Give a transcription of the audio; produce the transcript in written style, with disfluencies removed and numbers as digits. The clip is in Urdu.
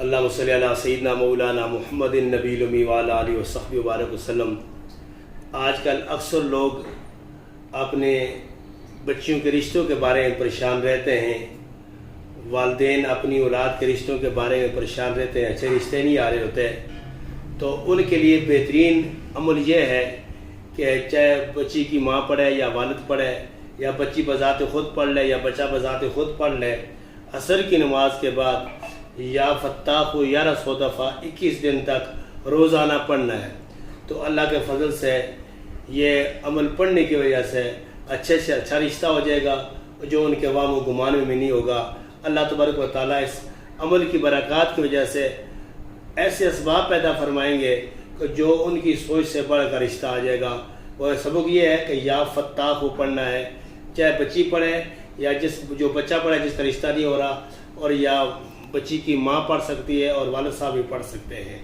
اللہم صلی علی سیدنا مولانا محمد النبی الامی وعلی آلہ وصحبہ وبارک وسلم۔ آج کل اکثر لوگ اپنے بچیوں کے رشتوں کے بارے میں پریشان رہتے ہیں، والدین اپنی اولاد کے رشتوں کے بارے میں پریشان رہتے ہیں، اچھے رشتے نہیں آ رہے ہوتے، تو ان کے لیے بہترین عمل یہ ہے کہ چاہے بچی کی ماں پڑھے یا والد پڑھے، یا بچی بذات خود پڑھ لے یا بچہ بذات خود پڑھ لے، عصر کی نماز کے بعد یا فتاح و یا 100 دفعہ 21 دن تک روزانہ پڑھنا ہے۔ تو اللہ کے فضل سے یہ عمل پڑھنے کی وجہ سے اچھے سے اچھا رشتہ ہو جائے گا، جو ان کے وہم و گمان میں نہیں ہوگا۔ اللہ تبارک و تعالیٰ اس عمل کی برکات کی وجہ سے ایسے اسباب پیدا فرمائیں گے کہ جو ان کی سوچ سے بڑھ کر رشتہ آ جائے گا۔ وہ سبق یہ ہے کہ یا فتاح کو پڑھنا ہے، چاہے بچی پڑھے یا جو بچہ پڑھے جس کا رشتہ نہیں ہو رہا، اور یا بچی کی ماں پڑھ سکتی ہے اور والد صاحب بھی پڑھ سکتے ہیں۔